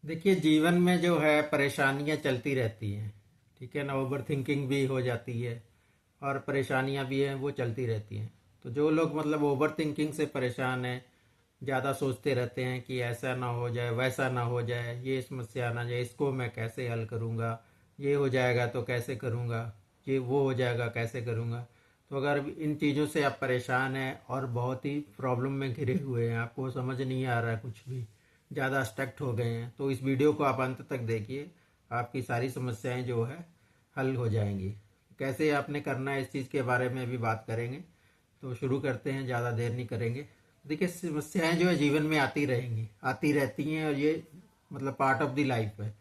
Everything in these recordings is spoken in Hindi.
देखिए, जीवन में जो है परेशानियां चलती रहती हैं। ठीक है ना, ओवर थिंकिंग भी हो जाती है और परेशानियां भी हैं, वो चलती रहती हैं। तो जो लोग मतलब ओवर थिंकिंग से परेशान हैं, ज़्यादा सोचते रहते हैं कि ऐसा ना हो जाए, वैसा ना हो जाए, ये समस्या ना जाए, इसको मैं कैसे हल करूँगा, ये हो जाएगा तो कैसे करूँगा, ये वो हो जाएगा कैसे करूँगा। तो अगर इन चीज़ों से आप परेशान हैं और बहुत ही प्रॉब्लम में घिरे हुए हैं, आपको समझ नहीं आ रहा है कुछ भी, ज़्यादा स्टक्ट हो गए हैं, तो इस वीडियो को आप अंत तक देखिए। आपकी सारी समस्याएं जो है हल हो जाएंगी। कैसे आपने करना है इस चीज़ के बारे में भी बात करेंगे। तो शुरू करते हैं, ज़्यादा देर नहीं करेंगे। देखिए, समस्याएं जो है जीवन में आती रहेंगी, आती रहती हैं, और ये मतलब पार्ट ऑफ द लाइफ है।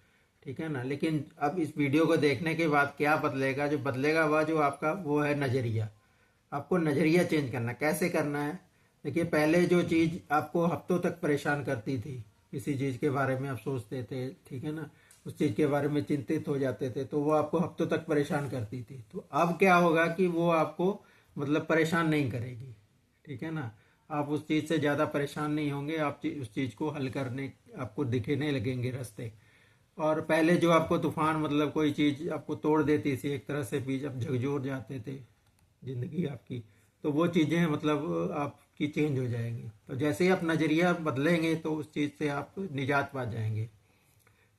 ठीक है ना। लेकिन अब इस वीडियो को देखने के बाद क्या बदलेगा, जो बदलेगा वह जो आपका वो है नज़रिया। आपको नज़रिया चेंज करना, कैसे करना है। देखिए, पहले जो चीज़ आपको हफ्तों तक परेशान करती थी, किसी चीज़ के बारे में आप सोचते थे, ठीक है ना, उस चीज़ के बारे में चिंतित हो जाते थे, तो वो आपको हफ्तों तक परेशान करती थी। तो अब क्या होगा कि वो आपको मतलब परेशान नहीं करेगी। ठीक है ना। आप उस चीज़ से ज़्यादा परेशान नहीं होंगे। आप उस चीज़ को हल करने आपको दिखने लगेंगे रास्ते। और पहले जो आपको तूफान मतलब कोई चीज़ आपको तोड़ देती थी एक तरह से, बीच आप झकझोर जाते थे जिंदगी आपकी, तो वो चीज़ें मतलब आपकी चेंज हो जाएंगी। तो जैसे ही आप नज़रिया बदलेंगे तो उस चीज़ से आप निजात पा जाएंगे।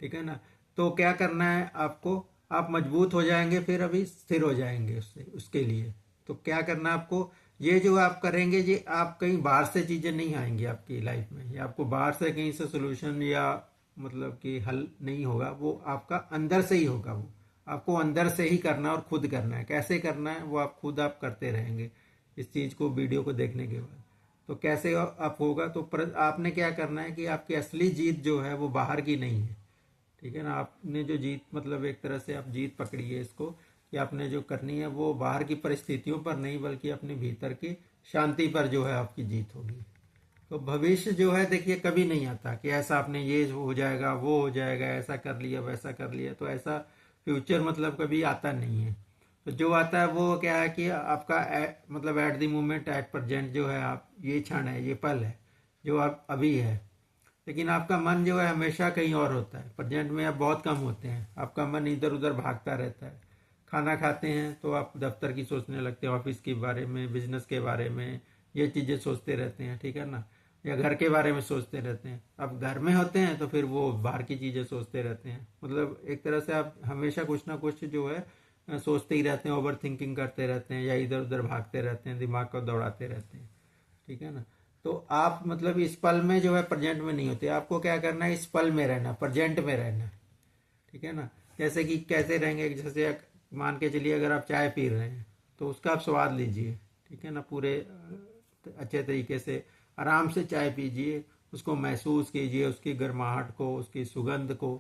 ठीक है ना। तो क्या करना है आपको, आप मजबूत हो जाएंगे, फिर अभी स्थिर हो जाएंगे उससे, उसके लिए तो क्या करना है आपको। ये जो आप करेंगे, ये आप कहीं बाहर से चीज़ें नहीं आएंगी आपकी लाइफ में, या आपको बाहर से कहीं से सोल्यूशन या मतलब कि हल नहीं होगा, वो आपका अंदर से ही होगा। वो आपको अंदर से ही करना है और खुद करना है। कैसे करना है वो आप खुद आप करते रहेंगे इस चीज़ को, वीडियो को देखने के बाद। तो कैसे आप होगा, तो आपने क्या करना है कि आपकी असली जीत जो है वो बाहर की नहीं है। ठीक है ना। आपने जो जीत मतलब एक तरह से आप जीत पकड़ी है इसको, कि आपने जो करनी है वो बाहर की परिस्थितियों पर नहीं, बल्कि अपने भीतर की शांति पर जो है आपकी जीत होगी। तो भविष्य जो है देखिए कभी नहीं आता कि ऐसा आपने ये हो जाएगा, वो हो जाएगा, ऐसा कर लिया, वैसा कर लिया, तो ऐसा फ्यूचर मतलब कभी आता नहीं है। तो जो आता है वो क्या है कि आपका मतलब at the moment, at present जो है, आप ये क्षण है, ये पल है जो आप अभी है। लेकिन आपका मन जो है हमेशा कहीं और होता है। प्रेजेंट में आप बहुत कम होते हैं, आपका मन इधर उधर भागता रहता है। खाना खाते हैं तो आप दफ्तर की सोचने लगते हैं, ऑफिस के बारे में, बिजनेस के बारे में, ये चीज़ें सोचते रहते हैं। ठीक है ना। या घर के बारे में सोचते रहते हैं। अब घर में होते हैं तो फिर वो बाहर की चीज़ें सोचते रहते हैं। मतलब एक तरह से आप हमेशा कुछ ना कुछ जो है सोचते ही रहते हैं, ओवर थिंकिंग करते रहते हैं, या इधर उधर भागते रहते हैं, दिमाग को दौड़ाते रहते हैं। ठीक है ना। तो आप मतलब इस पल में जो है प्रेजेंट में नहीं होते। आपको क्या करना है, इस पल में रहना, प्रेजेंट में रहना। ठीक है ना। जैसे कि कैसे रहेंगे, जैसे मान के चलिए अगर आप चाय पी रहे हैं तो उसका आप स्वाद लीजिए। ठीक है ना। पूरे अच्छे तरीके से आराम से चाय पीजिए, उसको महसूस कीजिए, उसकी गर्माहट को, उसकी सुगंध को।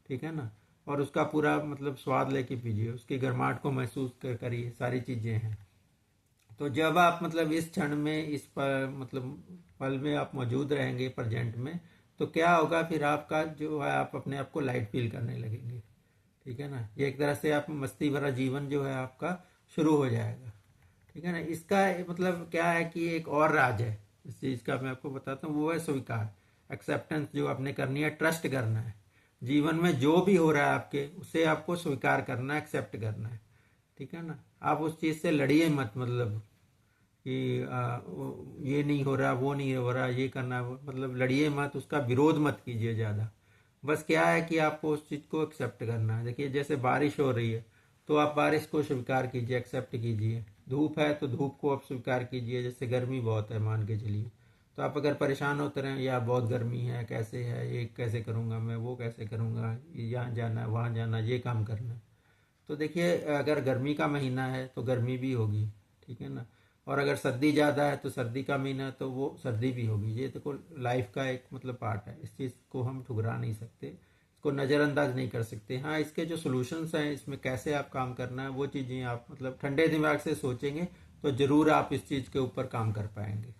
ठीक है ना। और उसका पूरा मतलब स्वाद लेके पीजिए, उसकी गर्माहट को महसूस करिए। सारी चीज़ें हैं। तो जब आप मतलब इस क्षण में, इस पर मतलब पल में आप मौजूद रहेंगे प्रेजेंट में, तो क्या होगा फिर आपका जो है, आप अपने आप को लाइट फील करने लगेंगे। ठीक है ना। ये एक तरह से आप मस्ती भरा जीवन जो है आपका शुरू हो जाएगा। ठीक है ना। इसका मतलब क्या है कि एक और राज है इस चीज़ का, मैं आपको बताता हूँ। वो है स्वीकार, एक्सेप्टेंस जो आपने करनी है, ट्रस्ट करना है। जीवन में जो भी हो रहा है आपके, उसे आपको स्वीकार करना है, एक्सेप्ट करना है। ठीक है ना। आप उस चीज़ से लड़िए मत, मतलब कि ये नहीं हो रहा, वो नहीं हो रहा, ये करना, मतलब लड़िए मत, उसका विरोध मत कीजिए ज़्यादा। बस क्या है कि आपको उस चीज़ को एक्सेप्ट करना है। देखिए, जैसे बारिश हो रही है तो आप बारिश को स्वीकार कीजिए, एक्सेप्ट कीजिए। धूप है तो धूप को आप स्वीकार कीजिए। जैसे गर्मी बहुत है मान के चलिए, तो आप अगर परेशान होते रहें, यार बहुत गर्मी है, कैसे है, ये कैसे करूँगा मैं, वो कैसे करूँगा, यहाँ जाना है, वहाँ जाना है, ये काम करना है, तो देखिए अगर गर्मी का महीना है तो गर्मी भी होगी। ठीक है ना। और अगर सर्दी ज़्यादा है तो सर्दी का महीना है तो वो सर्दी भी होगी। ये देखो लाइफ का एक मतलब पार्ट है। इस चीज़ को हम ठुकरा नहीं सकते, इसको नज़रअंदाज नहीं कर सकते। हाँ, इसके जो सोल्यूशंस हैं, इसमें कैसे आप काम करना है, वो चीज़ें आप मतलब ठंडे दिमाग से सोचेंगे तो ज़रूर आप इस चीज़ के ऊपर काम कर पाएंगे।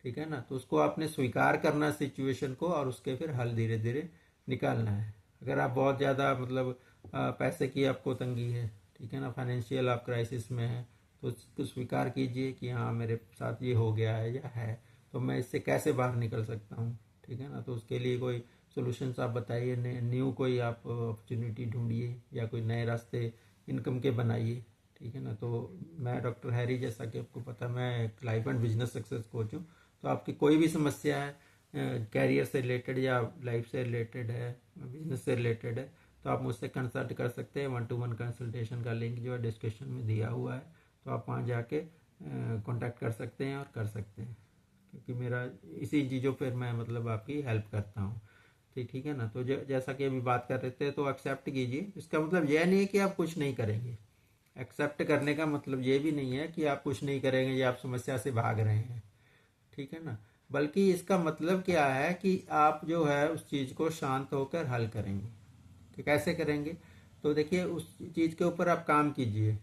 ठीक है ना। तो उसको आपने स्वीकार करना सिचुएशन को, और उसके फिर हल धीरे धीरे निकालना है। अगर आप बहुत ज़्यादा मतलब पैसे की आपको तंगी है, ठीक है ना, फाइनेंशियल आप क्राइसिस में है, तो उसको स्वीकार कीजिए कि हाँ मेरे साथ ये हो गया है या है, तो मैं इससे कैसे बाहर निकल सकता हूँ। ठीक है ना। तो उसके लिए कोई सॉल्यूशंस आप बताइए, न्यू कोई आप अपॉर्चुनिटी ढूंढिए या कोई नए रास्ते इनकम के बनाइए, ठीक है ना। तो मैं डॉक्टर हैरी, जैसा कि आपको पता, मैं एक life and business success coach हूँ। तो आपकी कोई भी समस्या है, कैरियर से रिलेटेड या लाइफ से रिलेटेड है, बिजनेस से रिलेटेड है, तो आप मुझसे कंसल्ट कर सकते हैं। 1-to-1 कंसल्टेशन का लिंक जो है डिस्क्रिप्शन में दिया हुआ है, तो आप वहाँ जाके कांटेक्ट कर सकते हैं और कर सकते हैं, क्योंकि मेरा इसी चीज़ों पर मैं मतलब आपकी हेल्प करता हूँ। ठीक है ना। तो जैसा कि अभी बात कर रहे थे, तो एक्सेप्ट कीजिए। इसका मतलब यह नहीं है कि आप कुछ नहीं करेंगे। एक्सेप्ट करने का मतलब ये भी नहीं है कि आप कुछ नहीं करेंगे या आप समस्या से भाग रहे हैं, ठीक है ना। बल्कि इसका मतलब क्या है कि आप जो है उस चीज़ को शांत होकर हल करेंगे। तो कैसे करेंगे? तो देखिए, उस चीज़ के ऊपर आप काम कीजिए,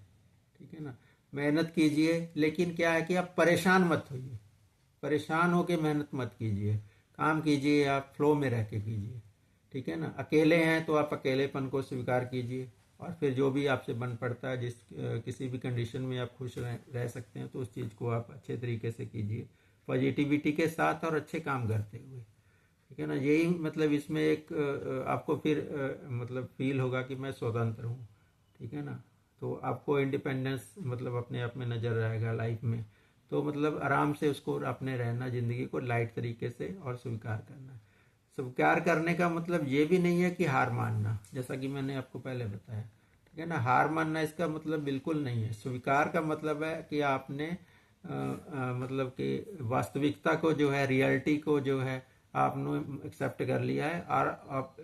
ठीक है ना, मेहनत कीजिए, लेकिन क्या है कि आप परेशान मत होइए। परेशान होकर मेहनत मत कीजिए, काम कीजिए, आप फ्लो में रह के कीजिए, ठीक है ना। अकेले हैं तो आप अकेलेपन को स्वीकार कीजिए, और फिर जो भी आपसे बन पड़ता है, किसी भी कंडीशन में आप खुश रह सकते हैं, तो उस चीज़ को आप अच्छे तरीके से कीजिए, पॉजिटिविटी के साथ और अच्छे काम करते हुए, ठीक है ना। यही मतलब इसमें एक आपको फिर मतलब फील होगा कि मैं स्वतंत्र हूँ, ठीक है ना। तो आपको इंडिपेंडेंस मतलब अपने आप में नज़र आएगा लाइफ में। तो मतलब आराम से उसको अपने रहना, ज़िंदगी को लाइट तरीके से और स्वीकार करना। स्वीकार करने का मतलब ये भी नहीं है कि हार मानना, जैसा कि मैंने आपको पहले बताया, ठीक है ना। हार मानना इसका मतलब बिल्कुल नहीं है। स्वीकार का मतलब है कि आपने मतलब कि वास्तविकता को जो है, रियलिटी को जो है, आपने एक्सेप्ट कर लिया है, और आप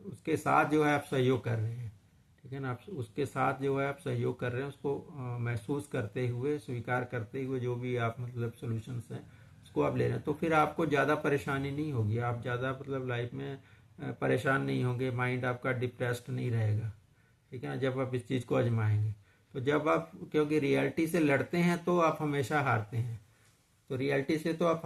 उसके साथ जो है आप सहयोग कर रहे हैं, ठीक है ना। आप उसके साथ जो है आप सहयोग कर रहे हैं, उसको महसूस करते हुए, स्वीकार करते हुए, जो भी आप मतलब सॉल्यूशंस हैं उसको आप ले रहे हैं। तो फिर आपको ज़्यादा परेशानी नहीं होगी, आप ज़्यादा मतलब लाइफ में परेशान नहीं होंगे, माइंड आपका डिप्रेस्ड नहीं रहेगा, ठीक है ना, जब आप इस चीज़ को आजमाएंगे। तो जब आप, क्योंकि रियलिटी से लड़ते हैं तो आप हमेशा हारते हैं। तो रियलिटी से तो आप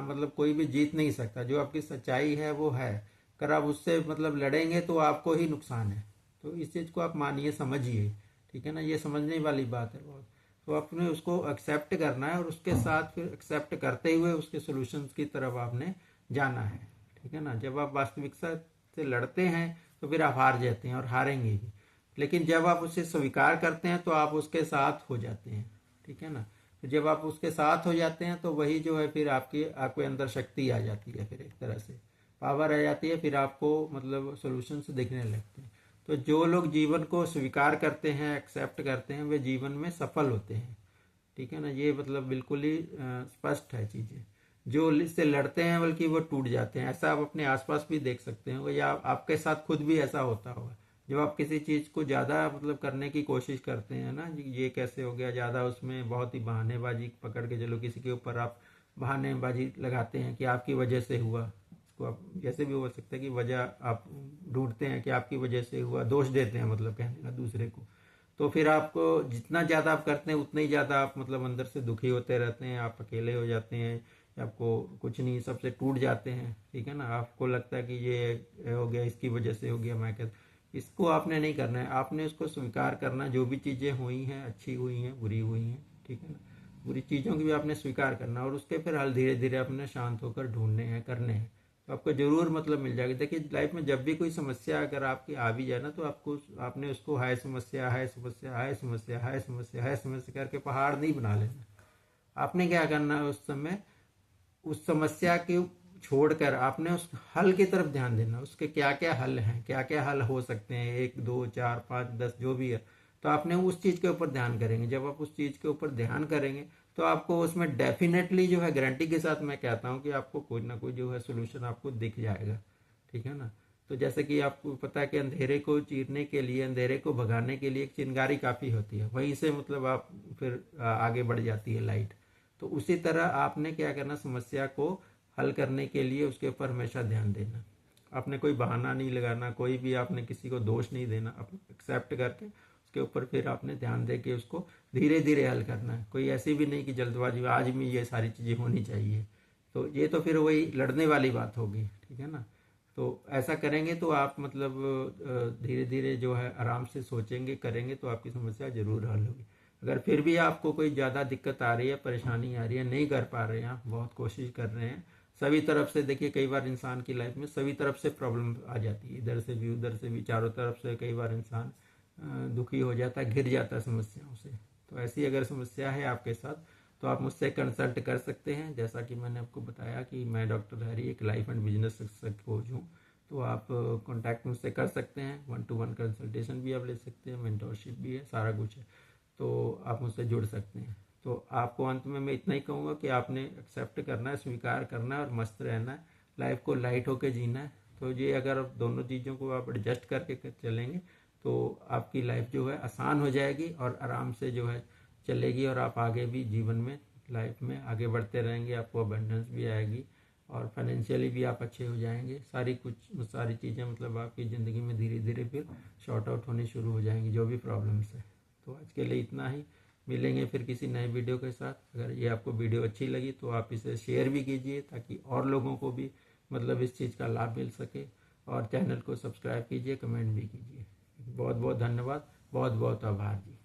मतलब कोई भी जीत नहीं सकता। जो आपकी सच्चाई है वो है, अगर आप उससे मतलब लड़ेंगे तो आपको ही नुकसान है। तो इस चीज़ को आप मानिए, समझिए, ठीक है ना। ये समझने वाली बात है बहुत। तो आपने उसको एक्सेप्ट करना है, और उसके साथ फिर एक्सेप्ट करते हुए उसके सॉल्यूशंस की तरफ आपने जाना है, ठीक है ना। जब आप वास्तविकता से लड़ते हैं तो फिर आप हार जाते हैं और हारेंगे ही। लेकिन जब आप उसे स्वीकार करते हैं तो आप उसके साथ हो जाते हैं, ठीक है ना। तो जब आप उसके साथ हो जाते हैं तो वही जो है फिर आपके अंदर शक्ति आ जाती है, फिर एक तरह से पावर आ जाती है, फिर आपको मतलब सॉल्यूशंस दिखने लगते हैं। तो जो लोग जीवन को स्वीकार करते हैं, एक्सेप्ट करते हैं, वे जीवन में सफल होते हैं, ठीक है ना। ये मतलब बिल्कुल ही स्पष्ट है चीज़ें। जो इससे लड़ते हैं बल्कि वो टूट जाते हैं। ऐसा आप अपने आसपास भी देख सकते हैं, या आपके साथ खुद भी ऐसा होता होगा। जब आप किसी चीज़ को ज़्यादा मतलब करने की कोशिश करते हैं ना, ये कैसे हो गया ज़्यादा, उसमें बहुत ही बहानेबाजी पकड़ के चलो, किसी के ऊपर आप बहानेबाजी लगाते हैं कि आपकी वजह से हुआ। इसको आप जैसे भी हो सकता है कि वजह आप ढूंढते हैं कि आपकी वजह से हुआ, दोष देते हैं मतलब कहने का दूसरे को। तो फिर आपको जितना ज़्यादा आप करते हैं उतना ही ज़्यादा आप मतलब अंदर से दुखी होते रहते हैं, आप अकेले हो जाते हैं, आपको कुछ नहीं, सबसे टूट जाते हैं, ठीक है ना। आपको लगता है कि ये हो गया, इसकी वजह से हो गया, मैं क्या। इसको आपने नहीं करना है, आपने उसको स्वीकार करना। जो भी चीज़ें हुई हैं, अच्छी हुई हैं, बुरी हुई हैं, ठीक है ना, बुरी चीज़ों की भी आपने स्वीकार करना, और उसके फिर हल धीरे धीरे अपने शांत होकर ढूंढने हैं, करने हैं। तो आपको जरूर मतलब मिल जाएगी। देखिए, लाइफ में जब भी कोई समस्या अगर आपकी आ भी जाए ना, तो आपने उसको हाय समस्या, हाय समस्या, हाय समस्या, हाय समस्या, हाय समस्या करके पहाड़ नहीं बना लेना। आपने क्या करना है उस समय, उस समस्या के छोड़कर आपने उस हल की तरफ ध्यान देना। उसके क्या क्या हल हैं, क्या क्या हल हो सकते हैं, 1 2 4 5 10 जो भी है, तो आपने उस चीज़ के ऊपर ध्यान करेंगे। जब आप उस चीज़ के ऊपर ध्यान करेंगे तो आपको उसमें डेफिनेटली जो है, गारंटी के साथ मैं कहता हूँ कि आपको कोई ना कोई जो है सोल्यूशन आपको दिख जाएगा, ठीक है ना। तो जैसे कि आपको पता है कि अंधेरे को चीरने के लिए, अंधेरे को भगाने के लिए एक चिंगारी काफ़ी होती है, वहीं से मतलब आप फिर आगे बढ़ जाती है लाइट। तो उसी तरह आपने क्या करना, समस्या को हल करने के लिए उसके ऊपर हमेशा ध्यान देना। आपने कोई बहाना नहीं लगाना, कोई भी आपने किसी को दोष नहीं देना, आप एक्सेप्ट करके उसके ऊपर फिर आपने ध्यान दे के उसको धीरे धीरे हल करना है। कोई ऐसी भी नहीं कि जल्दबाजी में आज में ये सारी चीज़ें होनी चाहिए, तो ये तो फिर वही लड़ने वाली बात होगी, ठीक है ना। तो ऐसा करेंगे तो आप मतलब धीरे धीरे जो है आराम से सोचेंगे, करेंगे, तो आपकी समस्या जरूर हल होगी। अगर फिर भी आपको कोई ज़्यादा दिक्कत आ रही है, परेशानी आ रही है, नहीं कर पा रहे हैं, आप बहुत कोशिश कर रहे हैं, सभी तरफ से देखिए, कई बार इंसान की लाइफ में सभी तरफ से प्रॉब्लम आ जाती है, इधर से भी उधर से भी, चारों तरफ से कई बार इंसान दुखी हो जाता है, घिर जाता है समस्याओं से। तो ऐसी अगर समस्या है आपके साथ तो आप मुझसे कंसल्ट कर सकते हैं। जैसा कि मैंने आपको बताया कि मैं डॉक्टर हरी एक life and business success coach हूँ। तो आप कांटेक्ट मुझसे कर सकते हैं, 1-to-1 कंसल्टेशन भी आप ले सकते हैं, मेंटोरशिप भी है, सारा कुछ है। तो आप मुझसे जुड़ सकते हैं। तो आपको अंत में मैं इतना ही कहूँगा कि आपने एक्सेप्ट करना है, स्वीकार करना है और मस्त रहना है, लाइफ को लाइट होकर जीना है। तो ये अगर आप दोनों चीज़ों को आप एडजस्ट करके चलेंगे तो आपकी लाइफ जो है आसान हो जाएगी और आराम से जो है चलेगी, और आप आगे भी जीवन में लाइफ में आगे बढ़ते रहेंगे। आपको अबंडेंस भी आएगी और फाइनेंशियली भी आप अच्छे हो जाएंगे। सारी चीज़ें मतलब आपकी ज़िंदगी में धीरे धीरे फिर शॉर्ट आउट होनी शुरू हो जाएंगी, जो भी प्रॉब्लम्स है। तो आज के लिए इतना ही, मिलेंगे फिर किसी नए वीडियो के साथ। अगर ये आपको वीडियो अच्छी लगी तो आप इसे शेयर भी कीजिए ताकि और लोगों को भी मतलब इस चीज़ का लाभ मिल सके, और चैनल को सब्सक्राइब कीजिए, कमेंट भी कीजिए। बहुत बहुत धन्यवाद, बहुत बहुत आभार जी।